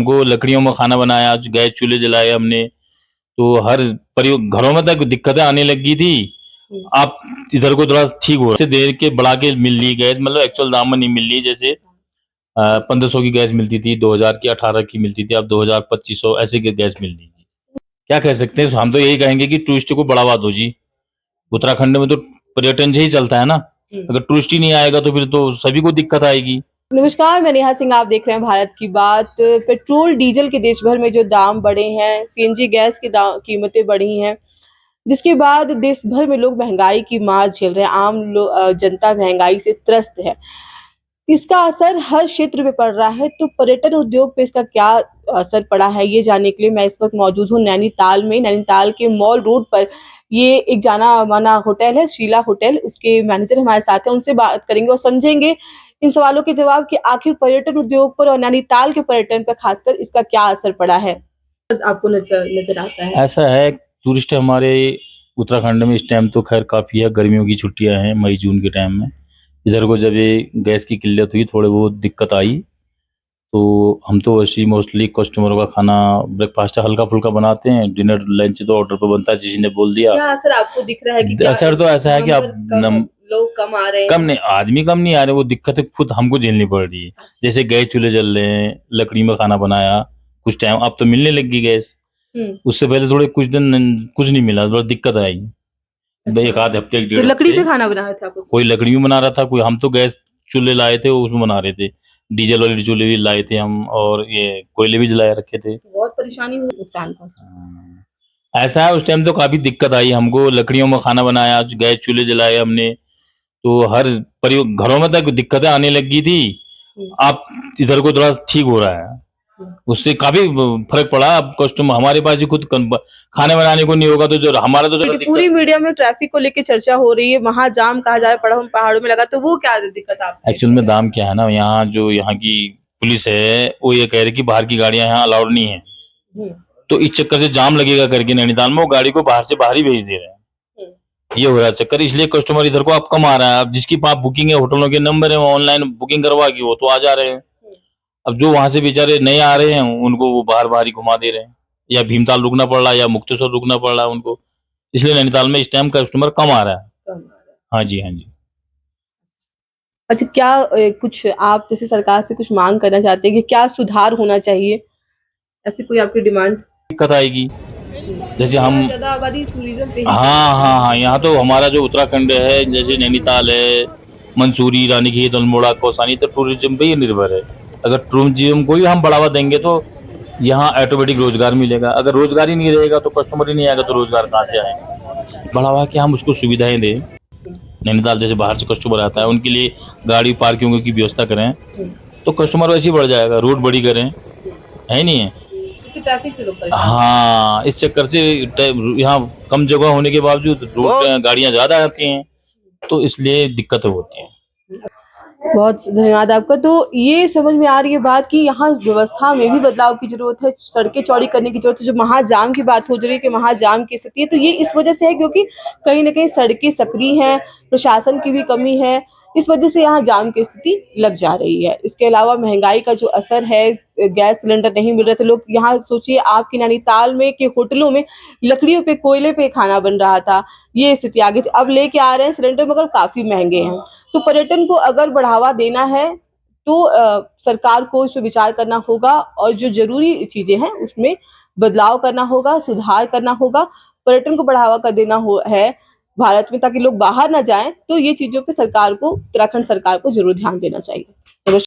हमको लकड़ियों में खाना बनाया, गैस चूल्हे जलाए हमने, तो हर घरों में तक दिक्कतें आने लगी थी। आप इधर को थोड़ा ठीक हो रहा है, देर के बढ़ा के मिल रही गैस, मतलब एक्चुअल दाम में नहीं मिल रही। जैसे 1500 की गैस मिलती थी, 2000 की 18 की मिलती थी, अब 2000 2500 ऐसे की गैस मिल रही है। क्या कह सकते हैं, हम तो यही कहेंगे कि टूरिस्ट को बढ़ावा दो जी। उत्तराखंड में तो पर्यटन से ही चलता है ना, अगर टूरिस्ट ही नहीं आएगा तो फिर तो सभी को दिक्कत आएगी। नमस्कार, मैं नेहा सिंह, आप देख रहे हैं भारत की बात। पेट्रोल डीजल के देश भर में जो दाम बढ़े हैं, सीएनजी गैस की कीमतें बढ़ी हैं, जिसके बाद देश भर में लोग महंगाई की मार झेल रहे हैं। जनता महंगाई से त्रस्त है। इसका असर हर क्षेत्र में पड़ रहा है, तो पर्यटन उद्योग पे इसका क्या असर पड़ा है, ये जानने के लिए मैं इस वक्त मौजूद हूँ नैनीताल में। नैनीताल के मॉल रोड पर ये एक जाना माना होटल है, शीला होटल। उसके मैनेजर हमारे साथ हैं, उनसे बात करेंगे और समझेंगे इन सवालों के जवाब कि आखिर पर्यटन उद्योग पर और नैनीताल के पर्यटन पर खासकर इसका क्या असर पड़ा है। आपको नजर आता है? ऐसा है, टूरिस्ट हमारे उत्तराखंड में इस टाइम तो खैर काफी है, गर्मियों की छुट्टियां हैं मई जून के टाइम में। इधर को जब ये गैस की किल्लत हुई, थोड़े बहुत दिक्कत आई, तो हम तो वैसे मोस्टली कस्टमरों का खाना ब्रेकफास्ट हल्का फुल्का बनाते हैं, डिनर लंच तो ऑर्डर पर बनता है, किसी ने बोल दिया। क्या असर आपको दिख रहा है कि असर तो ऐसा है कि अब लोग कम आ रहे हैं? कम नहीं, आदमी कम नहीं आ रहे, वो दिक्कतें खुद हमको झेलनी पड़ रही है। जैसे गैस चूल्हे जल रहे हैं, लकड़ी में खाना बनाया कुछ टाइम, अब तो मिलने लग गई गैस। उससे पहले थोड़े कुछ दिन कुछ नहीं मिला, थोड़ा दिक्कत आई। एक आध हफ्ते एक डेढ़ लकड़ी पे खाना बना रहे थे आप? कोई लकड़ी में बना रहा था, कोई हम तो गैस चूल्हे लाए थे, उसमें बना रहे थे। डीजल वाले चूल्हे भी लाए थे हम, और ये कोयले भी जलाए रखे थे। बहुत परेशानी हुई, नुकसान पहुंचा। ऐसा है, उस टाइम तो काफी दिक्कत आई हमको, लकड़ियों में खाना बनाया, गैस चूल्हे जलाए हमने, तो हर घरों में तक दिक्कतें आने लगी थी। आप इधर को थोड़ा ठीक हो रहा है, उससे काफी फर्क पड़ा। अब कस्टमर हमारे पास ही खुद खाने बनाने को नहीं होगा, तो जो हमारा तो पूरी मीडिया में ट्रैफिक को लेकर चर्चा हो रही है, वहाँ जाम कहा जा रहा है, पहाड़ों में लगा, तो वो क्या दिक्कत आप? एक्चुअल में दाम क्या है ना, यहाँ जो यहाँ की पुलिस है वो ये कह रही कि बाहर की गाड़ियां यहाँ अलाउड नहीं है, तो इस चक्कर से जाम लगेगा करके नैनीताल में वो गाड़ी को बाहर से बाहर ही भेज दे रहे हैं। ये हो रहा है चक्कर, इसलिए कस्टमर इधर को अब कम आ रहा है। अब जिसकी पास बुकिंग है, होटलों के नंबर है, ऑनलाइन बुकिंग करवा के वो तो आ जा रहे हैं। अब जो वहां से बेचारे नहीं आ रहे हैं, उनको वो बाहर बाहर ही घुमा दे रहे हैं, या भीमताल रुकना पड़ रहा है या मुक्तेश्वर रुकना पड़ रहा है उनको। इसलिए नैनीताल में इस टाइम कस्टमर कम आ रहा है। हाँ जी, हाँ जी। अच्छा, क्या कुछ आप जैसे सरकार से कुछ मांग करना चाहते हैं कि क्या सुधार होना चाहिए, ऐसी कोई आपकी डिमांड? दिक्कत आएगी जैसे हम ज्यादा आबादी टूरिज्म पे। हाँ हाँ हाँ, यहाँ तो हमारा जो उत्तराखंड है, जैसे नैनीताल है, मंसूरी, रानीखेत, अल्मोड़ा, कौसानी, तो टूरिज्म पे ही निर्भर है। अगर टूरिज्म को ही हम बढ़ावा देंगे तो यहाँ ऑटोमेटिक रोजगार मिलेगा। अगर रोजगार ही नहीं रहेगा तो कस्टमर ही नहीं आएगा, तो रोजगार कहाँ से आएगा? बढ़ावा कि हम उसको सुविधाएं दें। नैनीताल जैसे बाहर से कस्टमर आता है, उनके लिए गाड़ी पार्किंग की व्यवस्था करें, तो कस्टमर वैसे ही बढ़ जाएगा। रोड बड़ी करें, है नहीं है? ट्रैफिक से लोग हाँ, इस चक्कर से यहाँ कम जगह होने के बावजूद रोड गाड़ियां ज्यादा आती हैं, तो इसलिए दिक्कतें होती हैं। बहुत धन्यवाद आपका। तो ये समझ में आ रही है बात कि यहाँ व्यवस्था में भी बदलाव की जरूरत है, सड़कें चौड़ी करने की जरूरत है। जो महाजाम की बात हो रही है कि महाजाम की स्थिति है, तो ये इस वजह से है क्योंकि कहीं ना कहीं सड़कें सक्रिय हैं, प्रशासन की भी कमी है, इस वजह से यहाँ जाम की स्थिति लग जा रही है। इसके अलावा महंगाई का जो असर है, गैस सिलेंडर नहीं मिल रहे थे लोग, यहाँ सोचिए आपकी नैनीताल में के होटलों में लकड़ियों पे, कोयले पे खाना बन रहा था, ये स्थिति आ गई थी। अब लेके आ रहे हैं सिलेंडर, मगर काफी महंगे हैं। तो पर्यटन को अगर बढ़ावा देना है तो सरकार को इस पर विचार करना होगा, और जो जरूरी चीजें हैं उसमें बदलाव करना होगा, सुधार करना होगा। पर्यटन को बढ़ावा कर देना है भारत में, ताकि लोग बाहर ना जाएं। तो ये चीजों पे सरकार को, उत्तराखंड सरकार को जरूर ध्यान देना चाहिए।